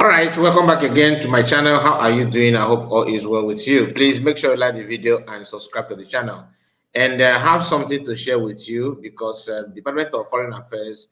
All right, welcome back again to my channel. How are you doing? I hope all is well with you. Please make sure you like the video and subscribe to the channel. And have something to share with you because Department of Foreign Affairs,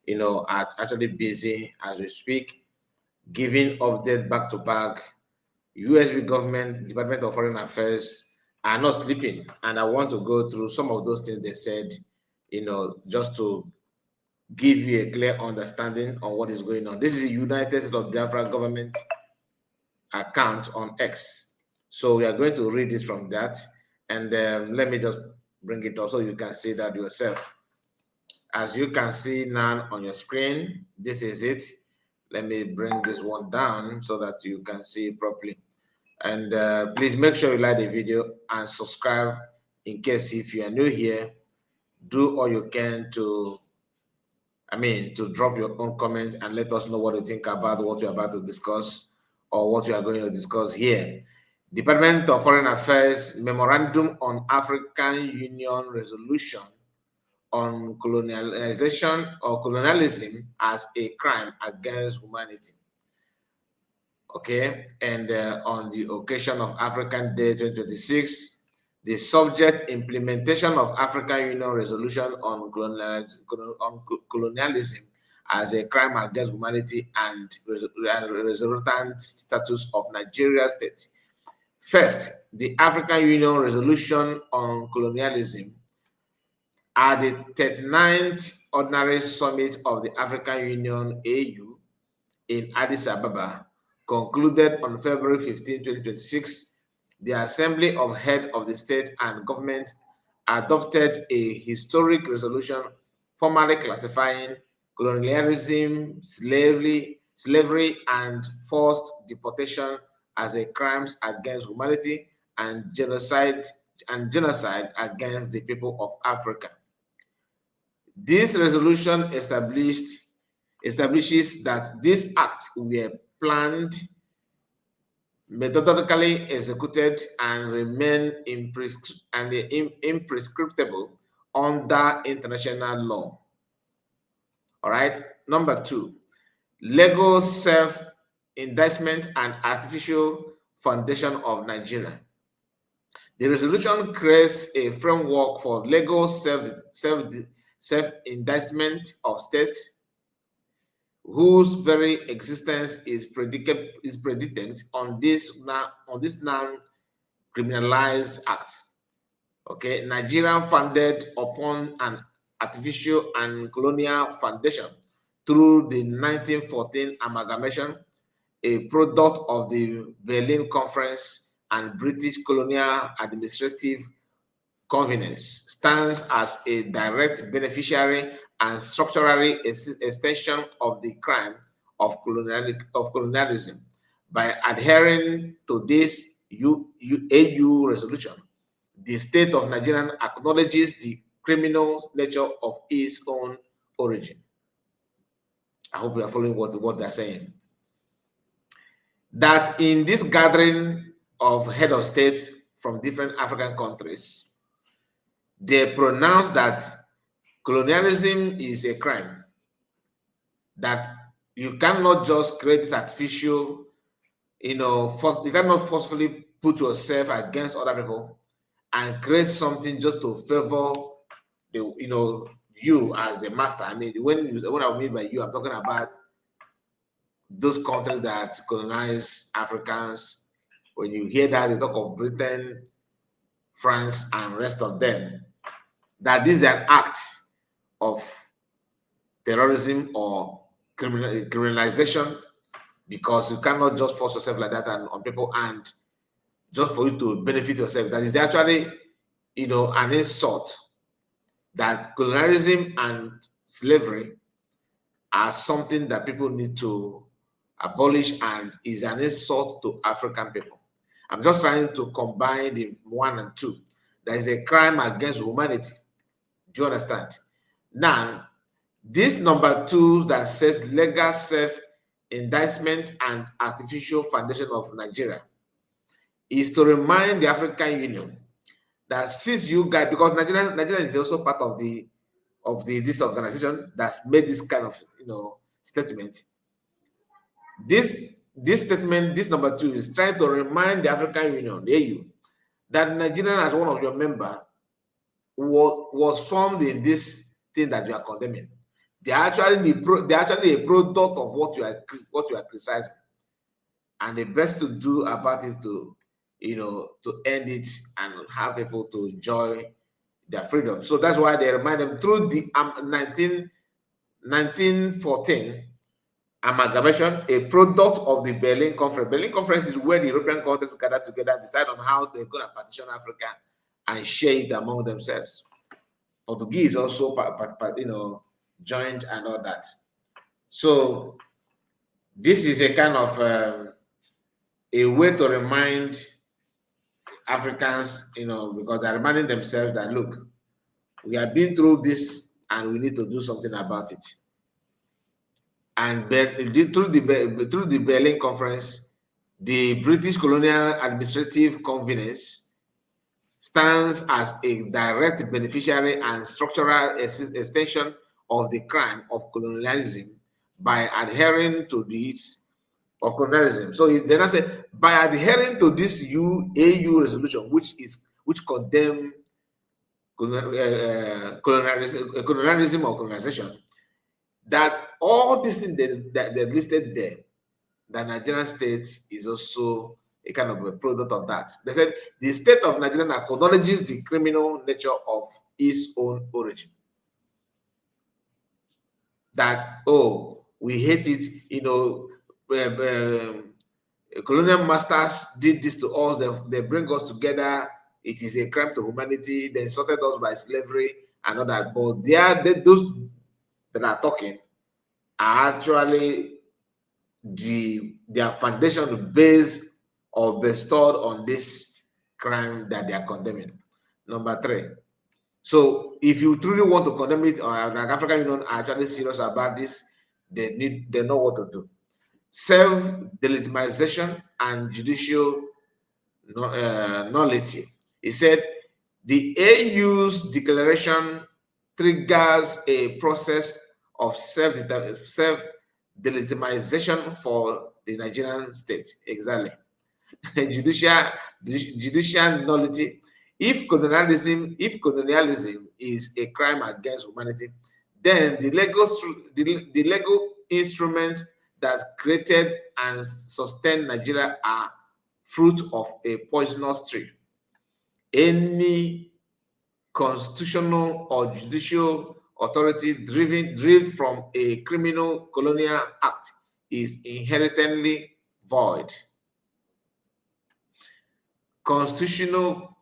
are actually busy as we speak, giving update back to back. USB government, Department of Foreign Affairs are not sleeping, and I want to go through some of those things they said, just to give you a clear understanding on what is going on. This is the United States of Biafra government account on X. So we are going to read this from that. And let me just bring it up so you can see that yourself. As you can see now on your screen, this is it. Let me bring this one down so that you can see it properly. And please make sure you like the video and subscribe in case if you are new here. Do all you can to drop your own comments and let us know what you think about what we're about to discuss or what we are going to discuss here. Department of Foreign Affairs Memorandum on African Union Resolution on Colonialization or Colonialism as a Crime Against Humanity. Okay, and on the occasion of African Day 2026, the subject implementation of African Union Resolution on colonialism as a crime against humanity and resultant status of Nigeria state. First, the African Union Resolution on colonialism at the 39th Ordinary Summit of the African Union AU in Addis Ababa concluded on February 15, 2026. The Assembly of Head of the State and Government adopted a historic resolution formally classifying colonialism, slavery, and forced deportation as a crimes against humanity and genocide against the people of Africa. This resolution establishes that these acts were planned, methodically executed, and remain imprescriptible under international law. All right. Number two, legal self-indictment and artificial foundation of Nigeria. The resolution creates a framework for legal self-indictment of states whose very existence is predicated on this non-criminalized act. Okay, Nigeria founded upon an artificial and colonial foundation through the 1914 amalgamation, a product of the Berlin Conference and British colonial administrative convenience, stands as a direct beneficiary and structural extension of the crime of colonialism. By adhering to this AU resolution, the state of Nigeria acknowledges the criminal nature of its own origin. I hope you are following what they're saying. That in this gathering of head of states from different African countries, they pronounce that colonialism is a crime, that you cannot just create this artificial, you cannot forcefully put yourself against other people and create something just to favor you as the master. I mean, when I mean by you, I'm talking about those countries that colonize Africans. When you hear that, you talk of Britain, France, and rest of them, that this is an act of terrorism or criminalization, because you cannot just force yourself like that on people and just for you to benefit yourself. That is actually, an insult. That colonialism and slavery are something that people need to abolish and is an insult to African people. I'm just trying to combine the one and two. There is a crime against humanity. Do you understand? Now, this number two that says legal self-indictment and artificial foundation of Nigeria is to remind the African Union that since you guys, because Nigeria is also part of this organization that's made this kind of statement, This statement, this number 2, is trying to remind the African Union, the AU, that Nigeria, as one of your members, was formed in this thing that you are condemning. They're actually a product of what you are criticizing, and the best to do about it to end it and have people to enjoy their freedom. So that's why they remind them through the 1914 amalgamation, a product of the Berlin Conference. Berlin Conference is where the European countries gather together, decide on how they're going to partition Africa and share it among themselves. Portuguese also, joined and all that. So this is a kind of a way to remind Africans, because they're reminding themselves that, look, we have been through this and we need to do something about it. And through the Berlin Conference, the British Colonial Administrative Convenience stands as a direct beneficiary and structural extension of the crime of colonialism by adhering to this of colonialism. So then I say, by adhering to this AU resolution, which condemn colonialism or colonization, that all these things that they're listed there, the Nigerian state is also a kind of a product of that. They said the state of Nigeria acknowledges the criminal nature of its own origin. That, we hate it, colonial masters did this to us, they bring us together, it is a crime to humanity, they insulted us by slavery and all that. But those that are talking are actually their foundation based or bestowed on this crime that they are condemning. Number 3. So if you truly want to condemn it, or like African Union are actually serious about this, they know what to do. Self-delegitimization and judicial nullity. He said the AU's declaration triggers a process of self-delegitimization for the Nigerian state. Exactly. Judicial nullity. If colonialism is a crime against humanity, then the legal instruments that created and sustained Nigeria are fruit of a poisonous tree. Any constitutional or judicial authority driven from a criminal colonial act is inherently void. Constitutional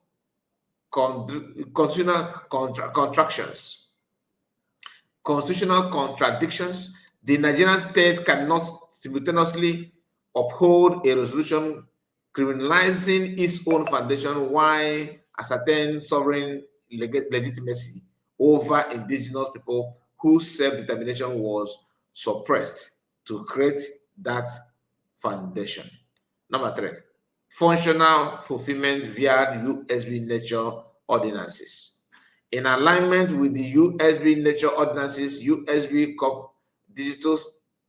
contradictions. The Nigerian state cannot simultaneously uphold a resolution criminalizing its own foundation while ascertain sovereign legitimacy over indigenous people whose self-determination was suppressed to create that foundation. Number 3, functional fulfillment via USB nature ordinances. In alignment with the USB nature ordinances, USB Corp Digital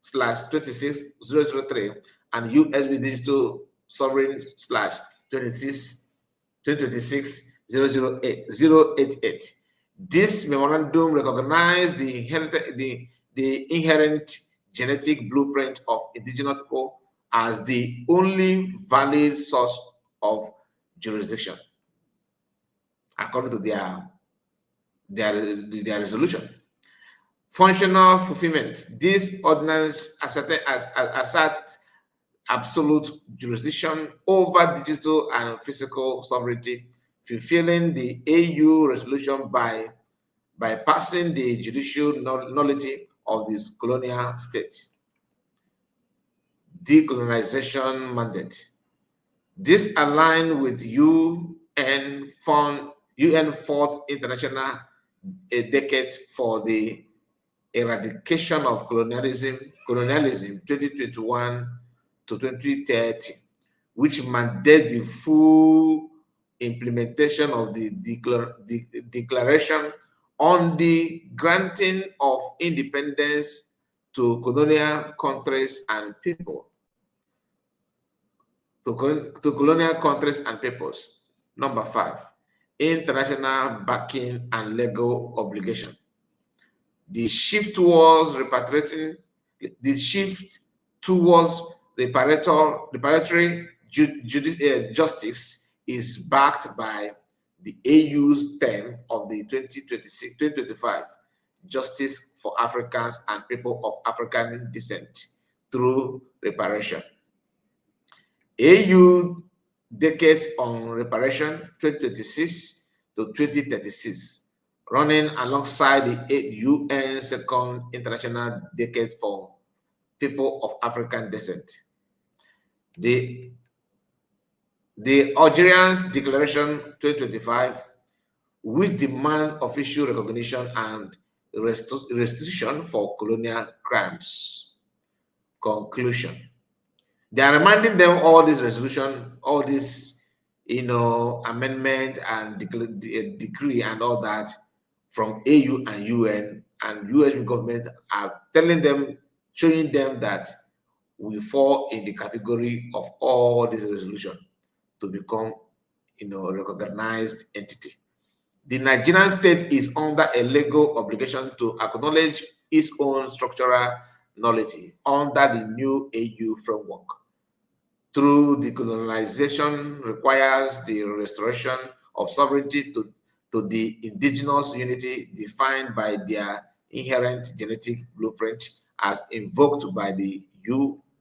/26003 and USB Digital Sovereign /2026/008. This memorandum recognized the inherent genetic blueprint of indigenous people as the only valid source of jurisdiction, according to their resolution. Functional fulfillment. This ordinance asserts absolute jurisdiction over digital and physical sovereignty, fulfilling the AU resolution by passing the judicial nullity of this colonial state. Decolonization mandate. This aligned with UN Fourth International Decade for the Eradication of Colonialism 2021 to 2030, which mandate the full implementation of the Declaration on the granting of independence to colonial countries and people. to colonial countries and peoples. Number 5, international backing and legal obligation. The shift towards repatriating, the shift towards reparatory justice is backed by the AU's term of the 2025 Justice for Africans and People of African Descent through Reparation. AU Decades on Reparation 2026 to 2036, running alongside the UN Second International Decade for People of African Descent. The Algerians Declaration 2025, which demand official recognition and restitution for colonial crimes. Conclusion. They are reminding them all this resolution, all this, amendment and decree and all that from AU and UN, and US government are telling them, showing them that we fall in the category of all this resolution to become, a recognized entity. The Nigerian state is under a legal obligation to acknowledge its own structural nullity under the new AU framework. Through decolonization requires the restoration of sovereignty to the indigenous unity defined by their inherent genetic blueprint as invoked by the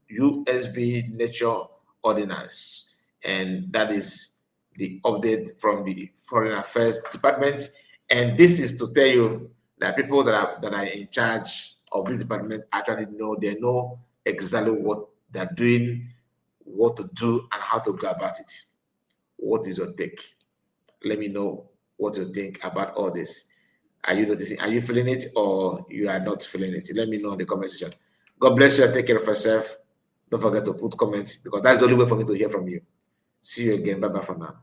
USB Nature Ordinance. And that is the update from the Foreign Affairs Department. And this is to tell you that people that are in charge of this department actually know, they know exactly what they're doing, what to do, and how to go about it. What is your take? Let me know what you think about all this. Are you noticing? Are you feeling it, or you are not feeling it? Let me know in the comment section. God bless you and take care of yourself. Don't forget to put comments, because that's the only way for me to hear from you. See you again. Bye-bye for now.